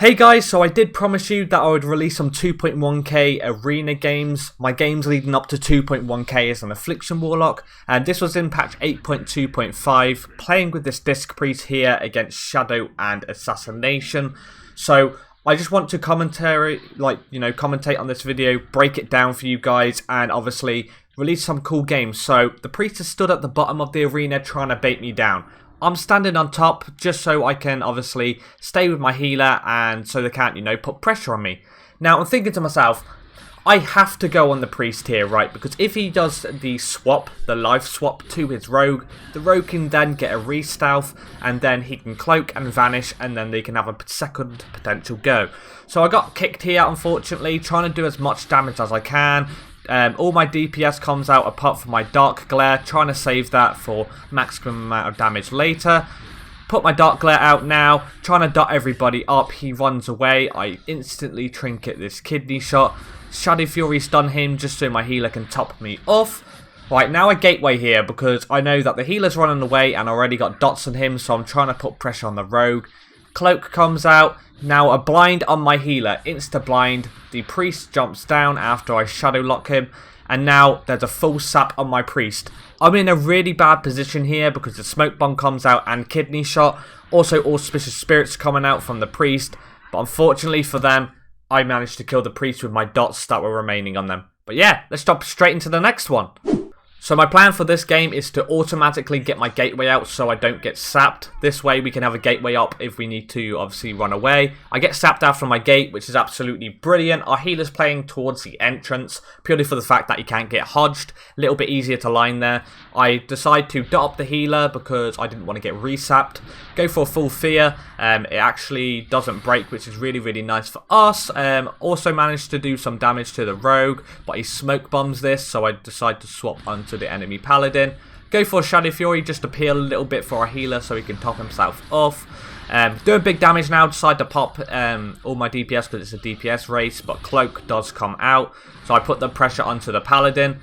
Hey guys, so I did promise you that I would release some 2.1k arena games. My games leading up to 2.1k is an Affliction Warlock, and this was in patch 8.2.5, playing with this Disc Priest here against Shadow and Assassination. So I just want to commentate on this video, break it down for you guys, and obviously release some cool games. So the Priest has stood at the bottom of the arena trying to bait me down. I'm standing on top just so I can obviously stay with my healer and so they can't, put pressure on me. Now, I'm thinking to myself, I have to go on the Priest here, right? Because if he does the swap, the life swap to his Rogue, the Rogue can then get a re-stealth and then he can cloak and vanish and then they can have a second potential go. So I got kicked here, unfortunately, trying to do as much damage as I can. All my DPS comes out apart from my Dark Glare, trying to save that for maximum amount of damage later. Put my Dark Glare out now, trying to dot everybody up. He runs away. I instantly trinket this kidney shot. Shadow Fury stun him just so my healer can top me off. Right, now a gateway here because I know that the healer's running away and I already got dots on him, so I'm trying to put pressure on the Rogue. Cloak comes out. Now a blind on my healer, insta blind. The Priest jumps down after I shadow lock him, and now there's a full sap on my Priest. I'm in a really bad position here because the smoke bomb comes out and kidney shot. Also auspicious spirits coming out from the Priest, but unfortunately for them, I managed to kill the Priest with my dots that were remaining on them. But yeah, let's jump straight into the next one. So my plan for this game is to automatically get my gateway out so I don't get sapped. This way we can have a gateway up if we need to obviously run away. I get sapped out from my gate, which is absolutely brilliant. Our healer's playing towards the entrance, purely for the fact that he can't get hodged. A little bit easier to line there. I decide to dot up the healer because I didn't want to get resapped. Go for a full fear. It actually doesn't break, which is really, really nice for us. Also managed to do some damage to the Rogue, but he smoke bombs this, so I decide to swap onto the enemy Paladin. Go for Shadow Fury just to peel a little bit for our healer so he can top himself off. Doing big damage now, decide to pop all my DPS because it's a DPS race, but Cloak does come out, so I put the pressure onto the Paladin.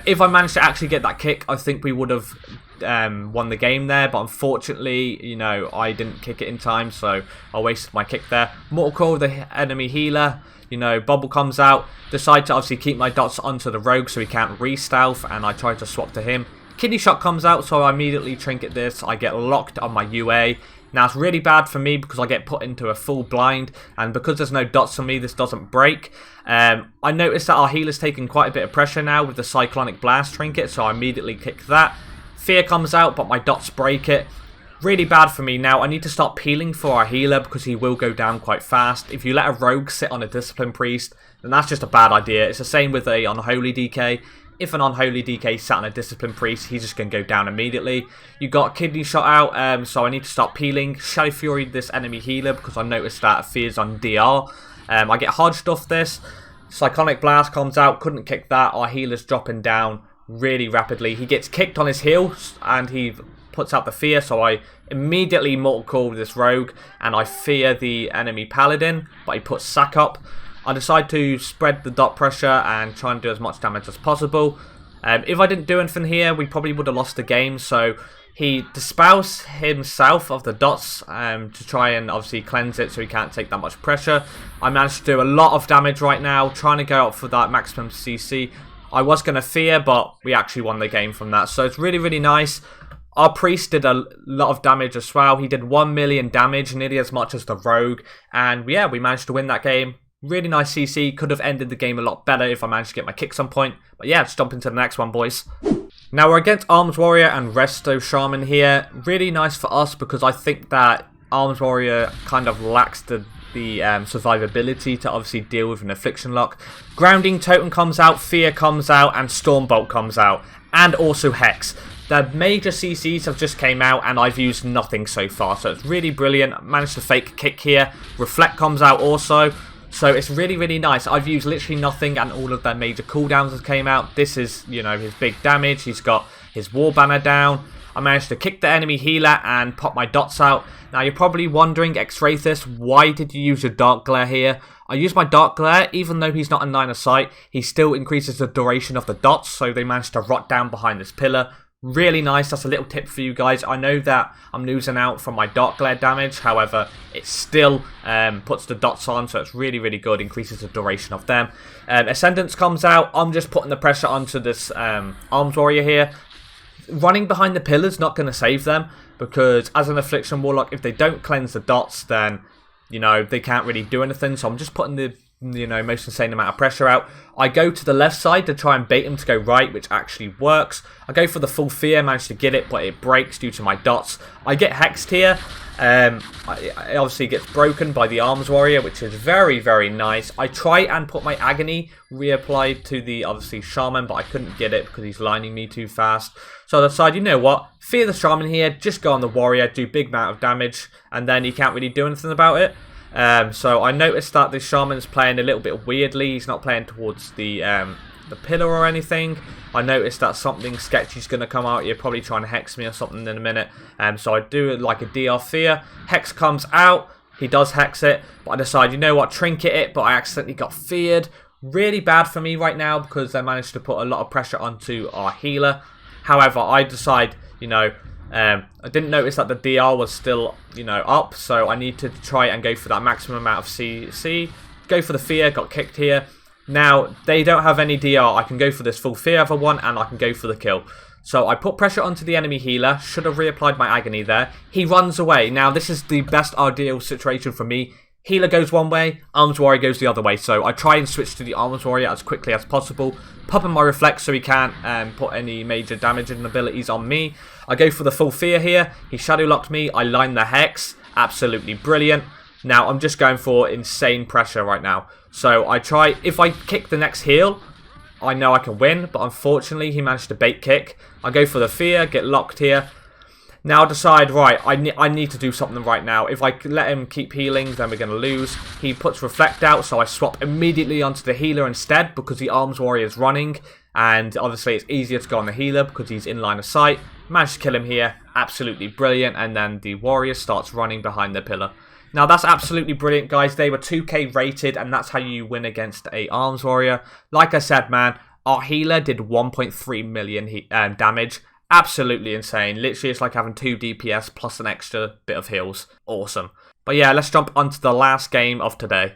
If I managed to actually get that kick, I think we would have won the game there, but unfortunately, I didn't kick it in time, so I wasted my kick there. Mortal Core, the enemy healer, Bubble comes out, decide to obviously keep my dots onto the Rogue so he can't re-stealth, and I try to swap to him. Kidney shot comes out, so I immediately trinket this. I get locked on my UA. Now it's really bad for me because I get put into a full blind, and because there's no dots on me, this doesn't break. I noticed that our healer's taking quite a bit of pressure now with the Cyclonic Blast trinket, so I immediately kick that. Fear comes out, but my dots break it. Really bad for me now. I need to start peeling for our healer because he will go down quite fast. If you let a Rogue sit on a Discipline Priest, then that's just a bad idea. It's the same with a Unholy DK. If an Unholy DK sat on a Discipline Priest, he's just going to go down immediately. You got Kidney Shot out, so I need to start peeling. Shadow Fury this enemy healer because I noticed that Fear's on DR. I get hodged off this. Cyclonic Blast comes out, couldn't kick that. Our healer's dropping down really rapidly. He gets kicked on his heels and he puts out the fear, so I immediately mortal call this Rogue and I fear the enemy Paladin, but he puts sack up. I decide to spread the dot pressure and try and do as much damage as possible. If I didn't do anything here, we probably would have lost the game, so he dispels himself of the dots to try and obviously cleanse it so he can't take that much pressure. I managed to do a lot of damage right now, trying to go up for that maximum CC. I was going to fear, but we actually won the game from that, so it's really, really nice. Our Priest did a lot of damage as well. He did 1 million damage, nearly as much as the Rogue. And yeah, we managed to win that game. Really nice CC. Could have ended the game a lot better if I managed to get my kicks on point. But yeah, let's jump into the next one, boys. Now we're against Arms Warrior and Resto Shaman here. Really nice for us because I think that Arms Warrior kind of lacks the survivability to obviously deal with an Affliction lock. Grounding Totem comes out, Fear comes out, and Stormbolt comes out. And also Hex. The major CCs have just came out and I've used nothing so far, so it's really brilliant. Managed to fake kick here. Reflect comes out also, so it's really, really nice. I've used literally nothing and all of their major cooldowns have came out. This is, his big damage. He's got his War Banner down. I managed to kick the enemy healer and pop my dots out. Now you're probably wondering, Xrathis, why did you use your Dark Glare here? I used my Dark Glare, even though he's not in line of sight, he still increases the duration of the dots, so they managed to rot down behind this pillar. Really nice. That's a little tip for you guys. I know that I'm losing out from my Dark Glare damage. However, it still puts the dots on, so it's really, really good. Increases the duration of them. Ascendance comes out. I'm just putting the pressure onto this Arms Warrior here. Running behind the pillars not going to save them, because as an Affliction Warlock, if they don't cleanse the dots, then, you know, they can't really do anything. So I'm just putting the, you know, most insane amount of pressure out. I go to the left side to try and bait him to go right, which actually works. I go for the full fear, manage to get it, but it breaks due to my dots. I get hexed here. It obviously gets broken by the Arms Warrior, which is very, very nice. I try and put my Agony reapplied to the, obviously, Shaman, but I couldn't get it because he's lining me too fast. So I decided, you know what, fear the Shaman here, just go on the Warrior, do big amount of damage, and then he can't really do anything about it. So I noticed that the Shaman's playing a little bit weirdly. He's not playing towards the pillar or anything. I noticed that something sketchy is going to come out. You're probably trying to hex me or something in a minute. So I do like a DR Fear. Hex comes out. He does hex it. But I decide, you know what, trinket it. But I accidentally got feared. Really bad for me right now because they managed to put a lot of pressure onto our healer. However, I decide, you know, I didn't notice that the DR was still, you know, up. So I need to try and go for that maximum amount of CC. Go for the fear. Got kicked here. Now, they don't have any DR. I can go for this full fear if I want, and I can go for the kill. So I put pressure onto the enemy healer. Should have reapplied my Agony there. He runs away. Now, this is the best ideal situation for me. Healer goes one way, Arms Warrior goes the other way. So I try and switch to the Arms Warrior as quickly as possible. Pop in my Reflect so he can't put any major damaging abilities on me. I go for the full fear here. He shadow locked me. I line the Hex. Absolutely brilliant. Now, I'm just going for insane pressure right now. So I try, if I kick the next heal, I know I can win. But unfortunately, he managed to bait kick. I go for the fear, get locked here. Now I decide, right, I need to do something right now. If I let him keep healing, then we're going to lose. He puts Reflect out, so I swap immediately onto the healer instead because the Arms Warrior is running. And obviously it's easier to go on the healer because he's in line of sight. Managed to kill him here. Absolutely brilliant. And then the Warrior starts running behind the pillar. Now, that's absolutely brilliant, guys. They were 2k rated, and that's how you win against a Arms Warrior. Like I said, man, our healer did 1.3 million damage. Absolutely insane. Literally, it's like having 2 DPS plus an extra bit of heals. Awesome. But yeah, let's jump onto the last game of today.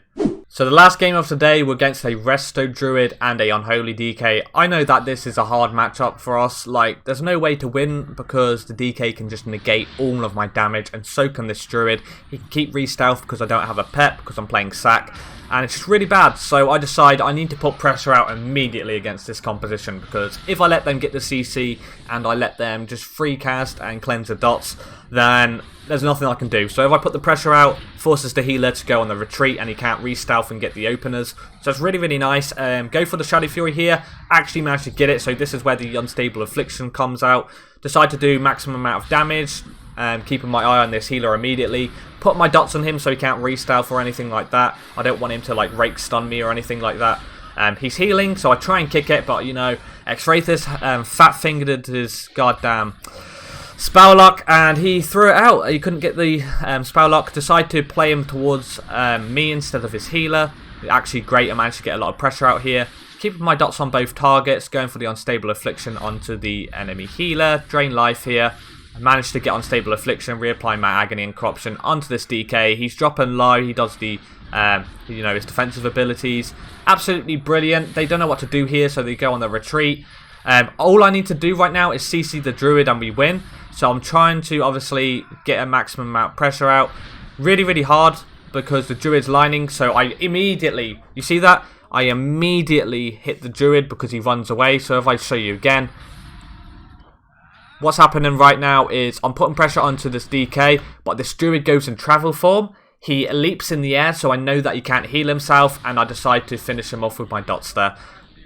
So the last game of today, we're against a Resto Druid and a Unholy DK. I know that this is a hard matchup for us. Like, there's no way to win because the DK can just negate all of my damage, and so can this Druid. He can keep re-stealth because I don't have a pet because I'm playing Sack. And it's just really bad, so I decide I need to put pressure out immediately against this composition, because if I let them get the CC and I let them just free cast and cleanse the dots, then there's nothing I can do. So if I put the pressure out, forces the healer to go on the retreat and he can't re-stealth and get the openers. So it's really, really nice. Go for the Shadow Fury here. Actually managed to get it, so this is where the Unstable Affliction comes out. Decide to do maximum amount of damage. Keeping my eye on this healer immediately. Put my dots on him so he can't re-stealth or anything like that. I don't want him to like rake stun me or anything like that. He's healing, so I try and kick it, but you know, Xrathis fat-fingered his goddamn spell lock and he threw it out. He couldn't get the spell lock. Decided to play him towards me instead of his healer. Actually great, I managed to get a lot of pressure out here. Keeping my dots on both targets, going for the Unstable Affliction onto the enemy healer. Drain life here. I managed to get Unstable Affliction, reapply my Agony and Corruption onto this DK. He's dropping low. He does the, you know, his defensive abilities. Absolutely brilliant. They don't know what to do here, so they go on the retreat. All I need to do right now is CC the Druid and we win. So I'm trying to obviously get a maximum amount of pressure out. Really, really hard because the Druid's lining. So I immediately, you see that? I immediately hit the Druid because he runs away. So if I show you again, what's happening right now is I'm putting pressure onto this DK, but this Druid goes in travel form. He leaps in the air, so I know that he can't heal himself, and I decide to finish him off with my dots there.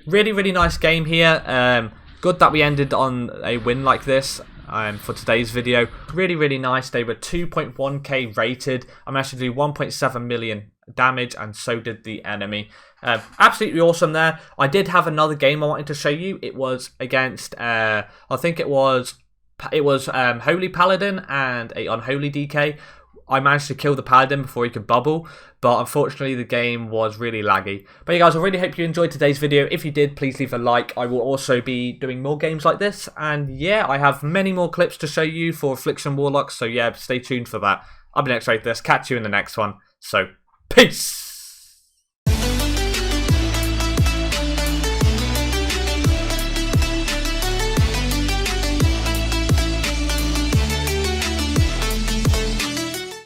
Really, really nice game here. Good that we ended on a win like this for today's video. Really, really nice. They were 2.1k rated. I'm actually doing 1.7 million damage, and so did the enemy. Absolutely awesome there. I did have another game I wanted to show you. It was against, I think it was Holy Paladin and a Unholy DK. I managed to kill the Paladin before he could bubble, but unfortunately the game was really laggy. But yeah guys, I really hope you enjoyed today's video. If you did, please leave a like. I will also be doing more games like this, and yeah, I have many more clips to show you for Affliction Warlocks, so yeah, stay tuned for that. I've been Xrathis, catch you in the next one, so peace!